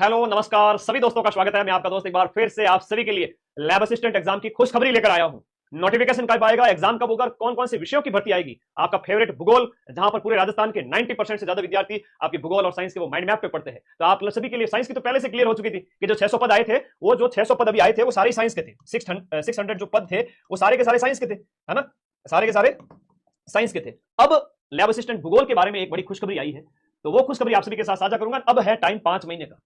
Hello नमस्कार सभी दोस्तों का स्वागत है। मैं आपका दोस्त एक बार फिर से आप सभी के लिए लैब असिस्टेंट एग्जाम की खुशखबरी लेकर आया हूं। नोटिफिकेशन कब आएगा, एग्जाम कब होगा, कौन कौन से विषयों की भर्ती आएगी, आपका फेवरेट भूगोल, जहां पर पूरे राजस्थान के 90% से ज्यादा विद्यार्थी आपके भूगोल और साइंस के वो माइंड मैप पे पढ़ते हैं। तो आप सभी के लिए साइंस की तो पहले से क्लियर हो चुकी थी कि जो 600 पद आए थे, वो जो 600 पद अभी आए थे वो सारे साइंस के थे। 600 जो पद थे वो सारे के सारे साइंस के थे, है ना, सारे के सारे साइंस के थे। अब लैब असिस्टेंट भूगोल के बारे में एक बड़ी खुशखबरी आई है, तो वो खुशखबरी आप सभी के साथ साझा करूंगा। अब है टाइम 5 महीने का।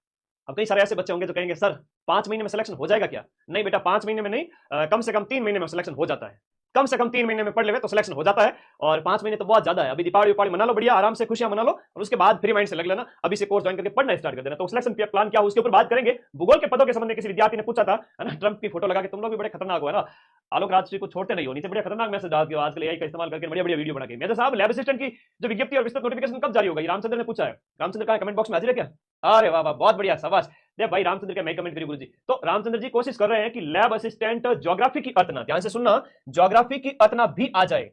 अब कई सारे ऐसे बच्चे होंगे जो कहेंगे सर 5 महीने में सिलेक्शन हो जाएगा क्या? नहीं बेटा, 5 महीने में नहीं, कम से कम 3 महीने में सिलेक्शन हो जाता है। कम से कम 3 महीने में पढ़ ले तो सिलेक्शन हो जाता है। और 5 महीने तो बहुत ज्यादा है। अभी दीपावली उपावली मना लो, बढ़िया आराम से खुशियां मना लो, और उसके बाद फ्री माइंड से लग लेना, अभी से कोर्स ज्वाइन करके पढ़ना स्टार्ट कर देना। तो सिलेक्शन प्लान क्या हो उसके ऊपर बात करेंगे। भूगोल के पदों के संबंध में किसी विद्यार्थी ने पूछा था, है ना, ट्रंप की फोटो लगा के, तुम लोग भी बड़े खतरनाक हो, है ना, आलोक राजश्री को छोड़ते नहीं हो, नीचे बड़े खतरनाक मैसेज डालते हो आजकल एआई का इस्तेमाल करके, बढ़िया बढ़िया वीडियो बना के। मैं तो साहब लैब असिस्टेंट की जो विज्ञप्ति और विस्तृत नोटिफिकेशन कब जारी होगा, रामचंद्र ने पूछा है। रामचंद्र का कमेंट बॉक्स में हाजिर है क्या? अरे वाह वाह, बहुत बढ़िया, शाबाश। देख भाई, रामचंद्र के मैं कमेंट करी गुरु जी। तो रामचंद्र जी कोशिश कर रहे हैं कि लैब असिस्टेंट ज्योग्राफी की अतना, ध्यान से सुनना, ज्योग्राफी की अतना भी आ जाए।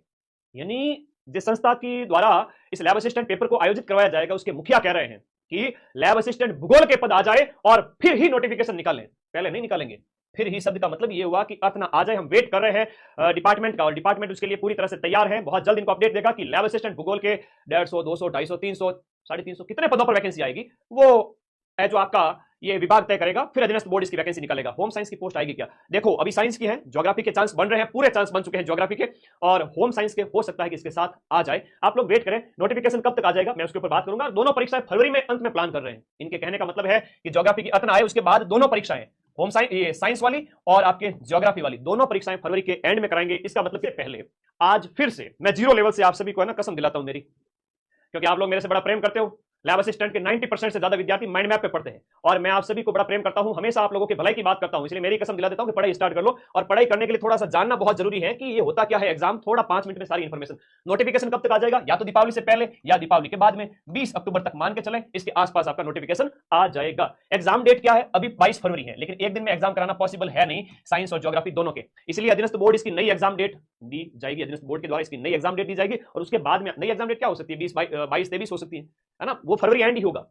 यानी जिस संस्था की द्वारा इस लैब असिस्टेंट पेपर को आयोजित करवाया जाएगा, उसके मुखिया कह रहे हैं कि लैब असिस्टेंट भूगोल के पद आ जाए और फिर ही नोटिफिकेशन निकालें, पहले नहीं निकालेंगे। फिर ही शब्द का मतलब ये हुआ कि अतना आ जाए। हम वेट कर रहे हैं डिपार्टमेंट का, और डिपार्टमेंट उसके लिए पूरी तरह से तैयार है। बहुत जल्द इनको अपडेट देगा कि लैब असिस्टेंट भूगोल के 150, 200, 250, 300, 350 कितने पदों पर वैकेंसी आएगी, वो है जो आपका ये विभाग तय करेगा। फिर अधीनस्थ बोर्ड इसकी वैकेंसी निकालेगा। होम साइंस की पोस्ट आएगी क्या? देखो अभी साइंस की है, ज्योग्राफी के चांस बन रहे हैं, पूरे चांस बन चुके हैं ज्योग्राफी के, और होम साइंस के हो सकता है कि इसके साथ आ जाए। आप लोग वेट करें, नोटिफिकेशन कब तक आ जाएगा मैं उसके ऊपर बात करूंगा। दोनों परीक्षाएं फरवरी में अंत में प्लान कर रहे हैं। इनके कहने का मतलब है कि ज्योग्राफी की अतना आए, उसके बाद दोनों परीक्षाएं, होम साइंस, ये साइंस वाली और आपके ज्योग्राफी वाली, दोनों परीक्षाएं फरवरी के एंड में कराएंगे। इसका मतलब कि पहले आज फिर से मैं जीरो लेवल से आप सभी को, है ना, कसम दिलाता हूं मेरी, क्योंकि आप लोग मेरे से बड़ा प्रेम करते हो। लैब असिस्टेंट के 90% से ज्यादा विद्यार्थी माइंड मैप पे पढ़ते हैं, और मैं आप सभी को बड़ा प्रेम करता हूं, हमेशा आप लोगों की भलाई की बात करता हूं। इसलिए मेरी कसम दिला देता हूं कि पढ़ाई स्टार्ट कर लो, और पढ़ाई करने के लिए थोड़ा सा जानना बहुत जरूरी है कि ये होता क्या है एग्जाम। थोड़ा 5 मिनट में सारी इंफॉर्मेशन। नोटिफिकेशन कब तक आ जाएगा? या तो दीपावली से पहले या दीपावली के बाद में, 20 अक्टूबर तक मान के चले, इसके आसपास आपका नोटिफिकेशन आ जाएगा। एग्जाम डेट क्या है? अभी 22 फरवरी है, लेकिन एक दिन में एग्जाम कराना पॉसिबल है नहीं, साइंस और ज्योग्राफी दोनों के। इसलिए अधीनस्थ बोर्ड इसकी नई एग्जाम डेट दी जाएगी, अधीनस्थ बोर्ड के द्वारा इसकी नई एग्जाम डेट दी जाएगी। और उसके बाद में नई एग्जाम डेट क्या हो सकती है? 20, 22, 23 हो सकती है ना, वो फरवरी एंड ही होगा।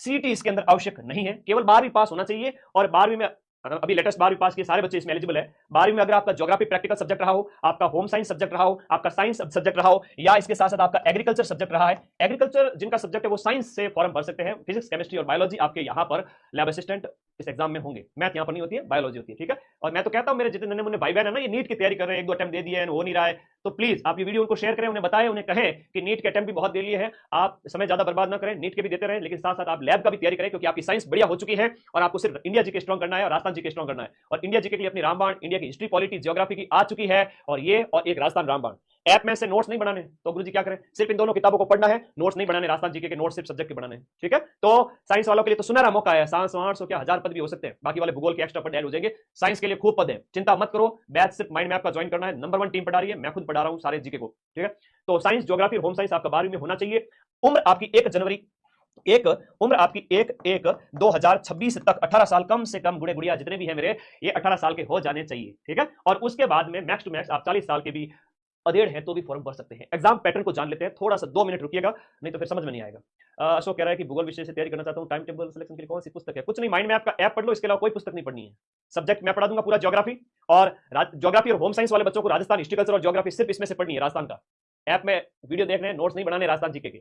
सीईटी इसके अंदर आवश्यक नहीं है, केवल 12वीं पास होना चाहिए। और 12वीं में अभी लेटेस्ट 12वीं पास के सारे बच्चे इसमें एलिजिबल है। 12वीं में अगर आपका ज्योग्राफी प्रैक्टिकल सब्जेक्ट रहा हो, आपका होम साइंस सब्जेक्ट रहा हो, आपका साइंस सब्जेक्ट रहा हो, या इसके साथ साथ आपका एग्रीकल्चर सब्जेक्ट रहा है, एग्रीकल्चर जिनका सब्जेक्ट है वो साइंस से फॉर्म भर सकते हैं। फिजिक्स, केमिस्ट्री और बायोलॉजी आपके यहाँ पर लैब असिस्टेंट इस एग्जाम में होंगे। मैथ यहाँ पर नहीं होती है, बायोलॉजी होती है, ठीक है। और मैं तो कहता हूँ मेरे जितने नन्हे मुन्ने भाई बहन है ना, ये नीट की तैयारी कर रहे हैं, 1-2 अटेम्प्ट दे दिए हैं, हो नहीं रहा है, तो प्लीज आप ये वीडियो उनको शेयर करें, उन्हें बताएं, उन्हें कहें कि नीट के अटेम्प्ट भी बहुत दे लिए हैं, आप समय ज्यादा बर्बाद ना करें, नीट के भी देते रहें, लेकिन साथ साथ आप लैब का भी तैयारी करें, क्योंकि आपकी साइंस बढ़िया हो चुकी है और आपको सिर्फ इंडिया जी के स्ट्रॉन्ग करना है और राजस्थान जी के स्ट्रॉन्ग करना है। और इंडिया जी के लिए अपनी रामबाण, इंडिया की हिस्ट्री, पॉलिटी, ज्योग्राफी की आ चुकी है, और ये और एक राजस्थान रामबाण। ऐप में से नोट्स नहीं बनाने, तो गुरुजी क्या करें? सिर्फ इन दोनों किताबों को पढ़ना है, नोट्स नहीं बनाने, राजस्थान जीके के नोट्स सिर्फ सब्जेक्ट के बनाने, ठीक है। तो साइंस वालों के लिए तो सुनहरा मौका है, 700-800 क्या 1000 पद भी हो सकते हैं, बाकी वाले भूगोल के एक्स्ट्रा पद ऐड हो जाएंगे। साइंस के लिए खूब पद है, चिंता मत करो। बैच सिर्फ माइंड मैप का ज्वाइन करना है, नंबर 1 टीम पढ़ा रही है, मैं खुद पढ़ा रहा हूं सारे जीके को, ठीक है। तो साइंस, ज्योग्राफी, होम साइंस आपका 12वीं में होना चाहिए। उम्र आपकी 1 जनवरी, उम्र आपकी 1-1-2026 तक 18 साल कम से कम, गुड़े गुड़िया जितने भी हैं मेरे, ये 18 साल के हो जाने चाहिए, ठीक है। और उसके बाद में मैक्स टू मैक्स आप 40 साल के भी अधेड़ है तो भी फॉर्म भर सकते हैं। एग्जाम पैटर्न को जान लेते हैं, थोड़ा सा 2 मिनट रुकिएगा, नहीं तो फिर समझ में नहीं आएगा। अशोक कह रहा है कि भूगोल विषय से तैयारी करना चाहता हूं, टाइम टेबल सिलेक्शन के लिए कौन सी पुस्तक है? कुछ नहीं, माइंड मैप का ऐप पढ़ लो, इसके अलावा कोई पुस्तक नहीं पढ़नी है। सब्जेक्ट मैं पढ़ा दूंगा पूरा ज्योग्राफी, और ज्योग्राफी और होम साइंस वाले बच्चों को राजस्थान हिस्ट्री, कल्चर और ज्योग्राफी सिर्फ इसमें से पढ़नी है, राजस्थान का। ऐप में वीडियो देख रहे हैं, नोट्स नहीं बनाने राजस्थान जीके के।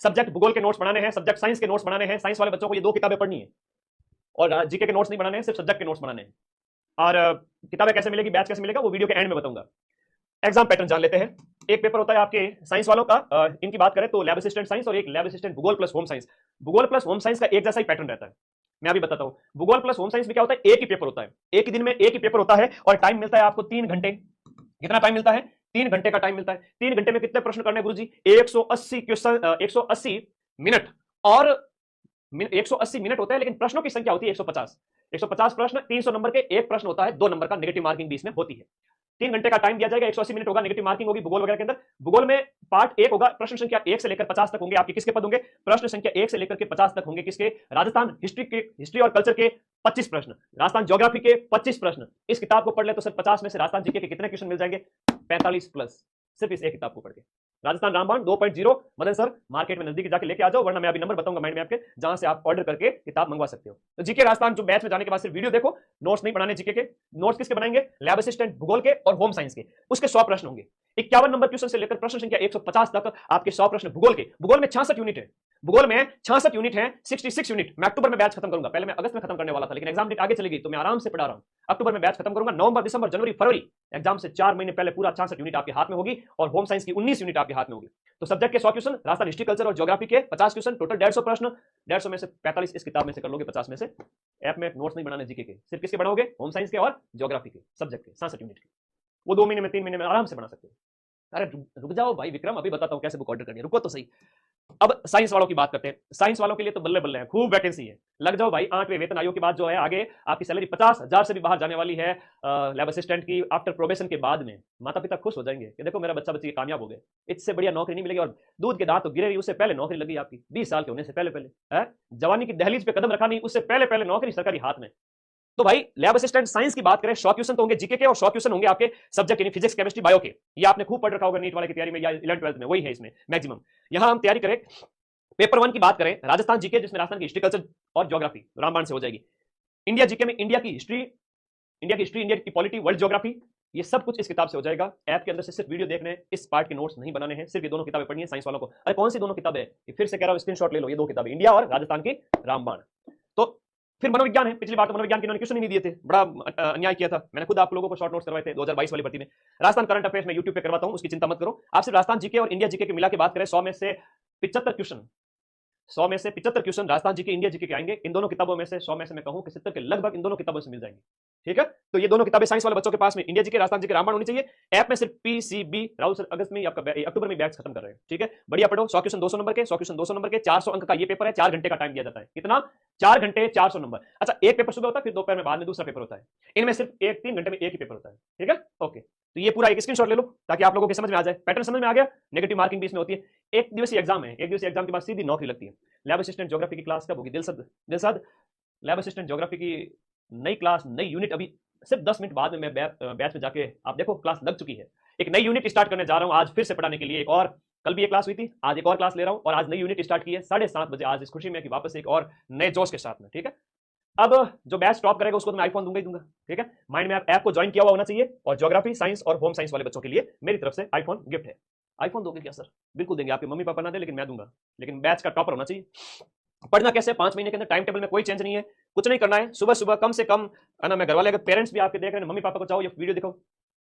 सब्जेक्ट भूगोल के नोट्स बनाने हैं, सब्जेक्ट साइंस के नोट्स बनाने हैं, साइंस वाले बच्चों को ये 2 किताबें पढ़नी है, और जीके के नोट्स नहीं बनाने हैं, सिर्फ सब्जेक्ट के नोट्स बनाने हैं। और किताबें कैसे मिलेगी, बैच कैसे मिलेगा, वो वीडियो के एंड में बताऊंगा। एग्जाम पैटर्न जान लेते हैं। एक पेपर होता है आपके साइंस वालों का, इनकी बात करें तो लैब असिस्टेंट साइंस, और एक लैब असिस्टेंट भूगोल प्लस होम साइंस। भूगोल प्लस होम साइंस का एक जैसा ही पैटर्न रहता है, मैं अभी बताता हूं। भूगोल प्लस होम साइंस में क्या होता है, एक ही पेपर होता है, एक ही दिन में एक ही पेपर होता है, और टाइम मिलता है आपको 3 घंटे। कितना टाइम मिलता है? 3 घंटे का टाइम मिलता है। 3 घंटे में कितने प्रश्न करने गुरुजी? 180 क्वेश्चन, 180 मिनट, और 180 मिनट होता है, लेकिन प्रश्नों की संख्या होती है 150। 150 प्रश्न, 300 नंबर के, एक प्रश्न होता है 2 नंबर का, नेगेटिव मार्किंग भी इसमें होती है। 3 घंटे का टाइम दिया जाएगा, 180 मिनट होगा, नेगेटिव मार्किंग होगी भूगोल वगैरह के अंदर। भूगोल में पार्ट 1 होगा, प्रश्न संख्या 1 से लेकर 50 तक होंगे आपके, किसके पद होंगे? प्रश्न संख्या 1 से लेकर के 50 तक होंगे, किसके? राजस्थान हिस्ट्री और कल्चर के 25 प्रश्न, राजस्थान ज्योग्राफी के 25 प्रश्न। इस किताब को पढ़ ले तो सिर्फ 50 में से राजस्थान जीके के कितने क्वेश्चन मिल जाएंगे? 45 प्लस, सिर्फ इस एक किताब को पढ़ के। राजस्थान रामबाण 2.0 मदन सर मार्केट में नजदीक जाके लेके आ जाओ, वरना मैं अभी नंबर बताऊंगा माइंड में आपके, जहां से आप ऑर्डर करके किताब मंगवा सकते हो। तो जीके राजस्थान जो बैच में जाने के बाद सिर्फ वीडियो देखो, नोट्स नहीं बनाने जीके के। नोट्स किसके बनाएंगे? लैब असिस्टेंट भूगोल के और होम साइंस के। उसके 100 प्रश्न होंगे, 51 नंबर क्वेश्चन से लेकर प्रश्न संख्या 150 तक आपके 100 प्रश्न भूगोल के। भूगोल में 66 यूनिट है, भूगोल में 66 यूनिट है, 66 यूनिट। मैं अक्टूबर में बैच खत्म करूंगा, पहले मैं अगस्त में खत्म करने वाला था, लेकिन एग्जाम डेट आगे चली गई तो मैं आराम से पढ़ा रहा हूं। अक्टूबर में बैच खत्म करूंगा, नवंबर दिसंबर जनवरी फरवरी एग्जाम से 4 महीने पहले पूरा 66 यूनिट आपके हाथ में होगी, और होम साइंस की 19 यूनिट आपके हाथ में होगी। तो सब्जेक्ट के 100 क्वेश्चन, राजस्थान हिस्ट्री कल्चर और ज्योग्राफी के 50 क्वेश्चन, टोटल 150 प्रश्न। 150 में से 45 इस किताब में से कर लोगे, 50 में से ऐप में नोट्स नहीं बनाने जीके के, सिर्फ किसके बनाओगे? होम साइंस के और ज्योग्राफी के सब्जेक्ट के 66 यूनिट के। वो 2 महीने में 3 महीने में आराम से बना सकते हो। अरे रुक जाओ भाई विक्रम, अभी बताता हूं कैसे बुक ऑर्डर करनी है, रुको तो सही। अब साइंस वालों की बात करते हैं। साइंस वालों के लिए तो बल्ले बल्ले है, खूब वैकेंसी है, लग जाओ भाई। 8वें वेतन आयोग के बाद जो है आगे आपकी सैलरी 50,000 से भी बाहर जाने वाली है लैब असिस्टेंट की आफ्टर प्रोबेशन के बाद में। माता पिता खुश हो जाएंगे कि देखो मेरा बच्चा बच्ची कामयाब हो गए, इससे बढ़िया नौकरी नहीं मिलेगी। और दूध के दांत तो गिरे रही, उससे पहले नौकरी लगी आपकी, 20 साल के होने से पहले पहले है, जवानी की दहलीज पे कदम रखा नहीं, उससे पहले पहले नौकरी सरकारी हाथ में। तो भाई लैब असिस्टेंट साइंस की बात करें, 100 क्वेश्चन तो होंगे जीके के और 100 क्वेश्चन होंगे आपके सब्जेक्ट यानी फिजिक्स केमिस्ट्री बायो के। ये आपने खूब पढ़ रखा होगा नीट वाले की तैयारी में या 11th 12th में, वही है इसमें मैक्सिमम। यहां हम तैयारी करें पेपर 1 की बात करें, राजस्थान जीके जिसमें राजस्थान की हिस्ट्री कल्चर और ज्योग्राफी रामबाण से हो जाएगी। इंडिया जीके में इंडिया की हिस्ट्री, इंडिया की पॉलिटी, वर्ल्ड ज्योग्राफी, ये सब कुछ इस किताब से हो जाएगा। ऐप के अंदर से सिर्फ वीडियो देखने, इस पार्ट के नोट्स नहीं बनाने हैं, सिर्फ ये दोनों किताबें पढ़नी है साइंस वालों को। अरे कौन सी दोनों किताबें? फिर से कह रहा हूं स्क्रीनशॉट ले लो, ये 2 किताबें, इंडिया और राजस्थान की रामबाण। तो फिर मनोविज्ञान है, पिछली बार तो मनोविज्ञान के इन्होंने क्वेश्चन ही नहीं दिए थे, बड़ा अन्याय किया था। मैंने खुद आप लोगों को शॉर्ट नोट्स करवाए थे 2022 वाली भर्ती में। राजस्थान करंट अफेयर्स में यूट्यूब पे करवाता हूं, उसकी चिंता मत करो। आप सिर्फ राजस्थान जीके और इंडिया जीके के मिला के बात करें, 100 में से 75 क्वेश्चन, 100 में से 75 question Rajasthan GK India GK के आएंगे। इन दोनों किताबों में से 100 में से मैं कहूं कि 70 के लगभग इन दोनों किताबों से मिल जाएंगे। ठीक है, तो ये दोनों किताबें साइंस वाले बच्चों के पास में इंडिया जीके राजस्थान जीके रामबाण होनी चाहिए। ऐप में सिर्फ पीसीबी राहुल सर अगस्त में आपका अक्टूबर में बैच खत्म कर रहे हैं। ठीक है, बढ़िया पढ़ो। 100 क्वेश्चन 200 नंबर के, 100 क्वेश्चन 200 नंबर के, 400 अंक का ये पेपर है, 4 घंटे का टाइम दिया जाता है। कितना? 4 घंटे 400 नंबर। अच्छा, एक पेपर सुबह होता है, फिर दोपहर में बाद में दूसरा पेपर होता है। इनमें सिर्फ 3 घंटे में एक ही पेपर होता है। ठीक है, ओके। तो ये पूरा एक स्क्रीनशॉट ले लो ताकि आप लोगों के समझ में आ जाए, पैटर्न समझ में आ गया। नेगेटिव मार्किंग भी इसमें होती है। एक दिवसीय एग्जाम है, एक दिवसीय एग्जाम के बाद सीधी नौकरी लगती है। लैब असिस्टेंट ज्योग्राफी की क्लास कब होगी? दिलसद लैब असिस्टेंट ज्योग्राफी की नई क्लास, नई यूनिट अभी सिर्फ 10 मिनट बाद में मैं बैच में जाके, आप देखो क्लास लग चुकी है। एक नई यूनिट स्टार्ट करने जा रहा हूं आज फिर से पढ़ाने के लिए। एक और, कल भी एक क्लास हुई थी, आज एक और क्लास ले रहा हूं, और आज नई यूनिट स्टार्ट की है 7:30 बजे आज, इस खुशी में कि वापस एक और नए जोश के साथ में। ठीक है, अब जो बैच टॉप करेगा उसको तो मैं आईफोन दूंगा ही दूंगा। ठीक है, माइंड में ऐप को ज्वाइन किया हुआ होना चाहिए, और ज्योग्राफी, साइंस और होम साइंस वाले बच्चों के लिए मेरी तरफ से आईफोन गिफ्ट है। आईफोन दोगे क्या सर? बिल्कुल देंगे, आपके मम्मी पापा ना दे लेकिन मैं दूंगा, लेकिन बैच का टॉपर होना चाहिए। पढ़ना कैसे? 5 महीने के अंदर टाइम टेबल में कोई चेंज नहीं है, कुछ नहीं करना है। सुबह सुबह कम से कम है ना, मैं घर वाले अगर पेरेंट्स भी आपके देख रहे हैं, मम्मी पापा को चाहो ये वीडियो दिखाओ,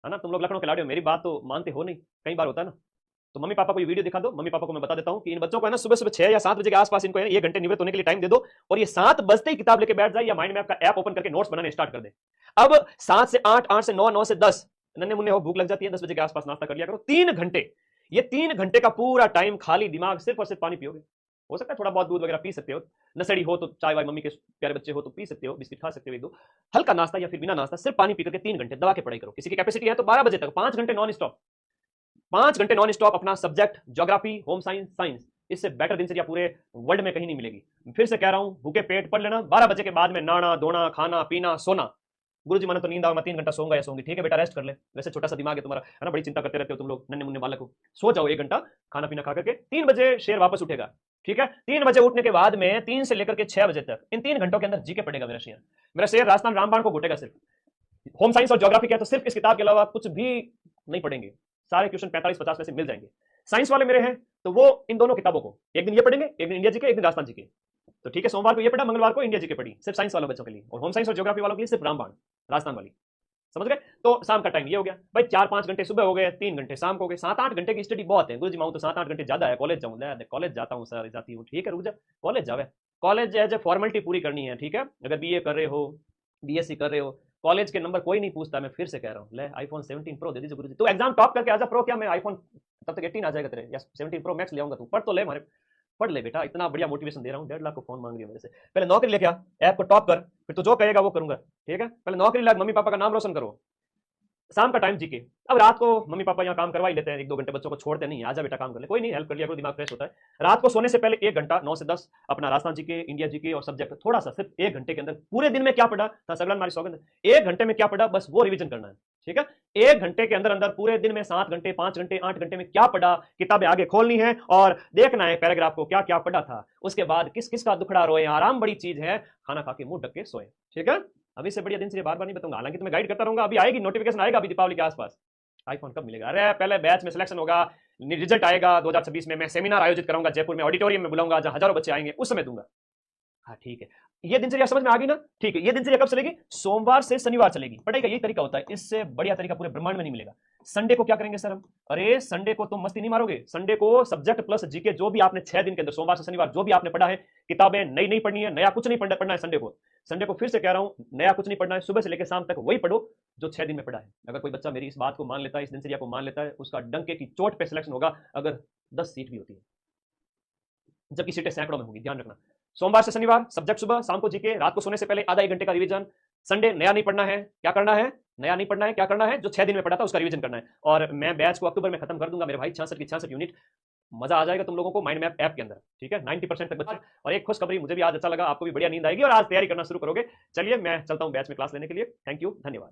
है ना। तुम लोग लखनऊ के लाड़े हो, मेरी बात तो मानते हो नहीं, कई बार होता है ना। तो मम्मी पापा को ये वीडियो दिखा दो। मम्मी पापा को मैं बता देता हूं कि इन बच्चों को है ना सुबह सुबह 6 या 7 बजे के आसपास इनको ये घंटे निवृत्त होने के लिए टाइम दे दो, और ये 7 बजते ही किताब लेके बैठ जाए या माइंड मैप का ऐप ओपन करके नोट्स बनाने स्टार्ट कर दे। अब 7 से 8, 8 से 9, 9 से 10 नन्हे मुन्ने हो, भूख लग जाती है, 10 बजे के आसपास नाश्ता कर लिया करो। 3 घंटे, ये 3 घंटे का पूरा टाइम खाली दिमाग, सिर्फ और सिर्फ पानी पियोगे। हो सकता है थोड़ा बहुत दूध वगैरह पी सकते हो, नशेड़ी हो तो चाय वाय, मम्मी के प्यारे बच्चे हो तो पी सकते हो, बिस्किट खा सकते हो 1-2, हल्का नाश्ता या फिर बिना नाश्ता, सिर्फ पानी पी करके 3 घंटे दबा के पढ़ाई करो। किसी की कैपेसिटी है तो 12 बजे तक 5 घंटे नॉन स्टॉप, 5 घंटे नॉन स्टॉप अपना सब्जेक्ट ज्योग्राफी, होम साइंस। इससे बेटर दिनचर्या पूरे वर्ल्ड में कहीं नहीं मिलेगी। फिर से कह रहा हूं, भूखे पेट पढ़ लेना। 12 बजे के बाद में नाना धोना, खाना पीना, सोना। गुरुजी माने तो नींद आओ, मैं 3 घंटा सोऊंगा या सोऊंगी। ठीक है बेटा, रेस्ट कर ले, वैसे छोटा सा दिमाग है तुम्हारा, है ना, बड़ी चिंता करते रहते हो तुम लोग नन्हे मुन्ने बालक हो। सो जाओ 1 घंटा खाना पीना खा करके, 3 बजे शेर वापस उठेगा। ठीक है, 3 बजे उठने के बाद में 3 से लेकर के 6 बजे तक, इन 3 घंटों के अंदर जीके पड़ेगा मेरा शेर। मेरा शेर राजस्थान रामबाण को घुटेगा सिर्फ। होम साइंस और ज्योग्राफी क्या, तो सिर्फ इस किताब के अलावा कुछ भी नहीं पढ़ेंगे। सारे क्वेश्चन 45-50 में से मिल जाएंगे। साइंस वाले मेरे हैं तो वो इन दोनों किताबों को एक दिन ये पढ़ेंगे, एक दिन इंडिया जीके, एक दिन राजस्थान जीके। तो ठीक है, सोमवार को ये पढ़ा, मंगलवार को इंडिया जीके पढ़ी, सिर्फ साइंस वालों बच्चों के लिए, और होम साइंस और ज्योग्राफी वालों के लिए सिर्फ रामबाण राजस्थान वाली। समझ गए? तो शाम का टाइम ये हो गया भाई, 4-5 घंटे सुबह हो गए, 3 घंटे शाम को हो गए। 7-8 घंटे की स्टडी बहुत है। गुरुजी माऊं तो 7-8 घंटे ज्यादा है, कॉलेज जाऊं, कॉलेज जाता हूं सर, जाती हूं। ठीक है, रुक जा, कॉलेज जावे, कॉलेज एज ए फॉर्मेलिटी पूरी करनी है। ठीक है, अगर बीए कर रहे हो, बीएससी कर रहे हो, कॉलेज के नंबर कोई नहीं पूछता। मैं फिर से कह रहा हूं, ले आईफोन 17 प्रो दे दीजिए गुरुजी। तू एग्जाम टॉप करके आजा, प्रो क्या मैं आईफोन तब तक 18 आ जाएगा तेरे, या 17 प्रो मैक्स ले आऊंगा। तू पढ़ तो ले, हमारे पढ़ ले बेटा, इतना बढ़िया मोटिवेशन दे रहा हूं। 1.5 लाख को फोन मांग रही है मेरे से। पहले नौकरी लेके आ, ऐप को टॉप कर, फिर तो जो कहेगा वो करूंगा। ठीक है, पहले नौकरी लग, मम्मी पापा का नाम रोशन करो। शाम का टाइम जीके। अब रात को मम्मी पापा यहाँ काम करवा ही लेते हैं, 1-2 घंटे बच्चों को छोड़ते नहीं, आजा बेटा काम कर ले, कोई नहीं, हेल्प कर लिया करो, दिमाग फ्रेश होता है। रात को सोने से पहले 1 घंटा 9 से 10 अपना राजस्थान जीके, इंडिया जीके और सब्जेक्ट थोड़ा सा, सिर्फ 1 घंटे के अंदर पूरे दिन में क्या पढ़ा था, सगलन मारी सौगंध, 1 घंटे में क्या पढ़ा बस वो रिवीजन करना है। ठीक है, 1 घंटे के अंदर अंदर पूरे दिन में 7 घंटे 5 घंटे 8 घंटे में क्या पढ़ा, किताबें आगे खोलनी है और देखना है पैराग्राफ को क्या क्या पढ़ा था, उसके बाद किस किस का दुखड़ा रोए, आराम बड़ी चीज है, खाना खा के मुंह ढक के सोए। ठीक है, अभी से बढ़िया दिन से बार बार नहीं बताऊंगा, हालांकि तुम्हें गाइड करता रहूंगा, अभी आएगी नोटिफिकेशन आएगा अभी दीपावली के आसपास। आईफोन कब मिलेगा? अरे पहले बैच में सिलेक्शन होगा, रिजल्ट आएगा 2026 में, मैं सेमिनार आयोजित करूंगा जयपुर में, ऑडिटोरियम में बुलाऊंगा जहां हजारों बच्चे आएंगे, उस समय दूंगा। हाँ ठीक है, ये दिनचर्या समझ में आ गई ना? ठीक है, ये दिनचर्या कब चलेगी? सोमवार से शनिवार चलेगी। पढ़ाई का यही तरीका होता है, इससे बढ़िया तरीका पूरे ब्रह्मांड में नहीं मिलेगा। संडे को क्या करेंगे सर हम? अरे संडे को तुम मस्ती नहीं मारोगे, संडे को सब्जेक्ट प्लस जीके जो भी आपने 6 दिन के अंदर सोमवार से शनिवार जो भी आपने पढ़ा है, किताबें नई नहीं पढ़नी है, नया कुछ नहीं पढ़ना है संडे को। संडे को फिर से कह रहा हूं, नया कुछ नहीं पढ़ना है, सुबह से लेकर शाम तक वही पढ़ो जो 6 दिन में पढ़ा है। अगर कोई बच्चा मेरी इस बात को मान लेता है, इस दिनचर्या को मान लेता है, उसका डंके की चोट पे सिलेक्शन होगा, अगर 10 सीट भी होती है, जबकि सीटें सैकड़ों में होगी, ध्यान रखना। सोमवार से शनिवार सब्जेक्ट सुबह, शाम को जीके, रात को सोने से पहले आधा 1 घंटे का रिवीजन। संडे नया नहीं पढ़ना है, क्या करना है? नया नहीं पढ़ना है, क्या करना है? जो 6 दिन में पढ़ा था उसका रिवीजन करना है। और मैं बैच को अक्टूबर में खत्म कर दूंगा मेरे भाई, 66 की 66 यूनिट। मजा आ जाएगा तुम लोगों को माइंड मैप ऐप के अंदर। ठीक है, 90% तक बच्चे। और एक खुशखबरी, मुझे भी आज अच्छा लगा, आपको भी बढ़िया नींद आएगी और आज तैयारी करना शुरू करोगे। चलिए मैं चलता हूं बैच में क्लास लेने के लिए। थैंक यू, धन्यवाद।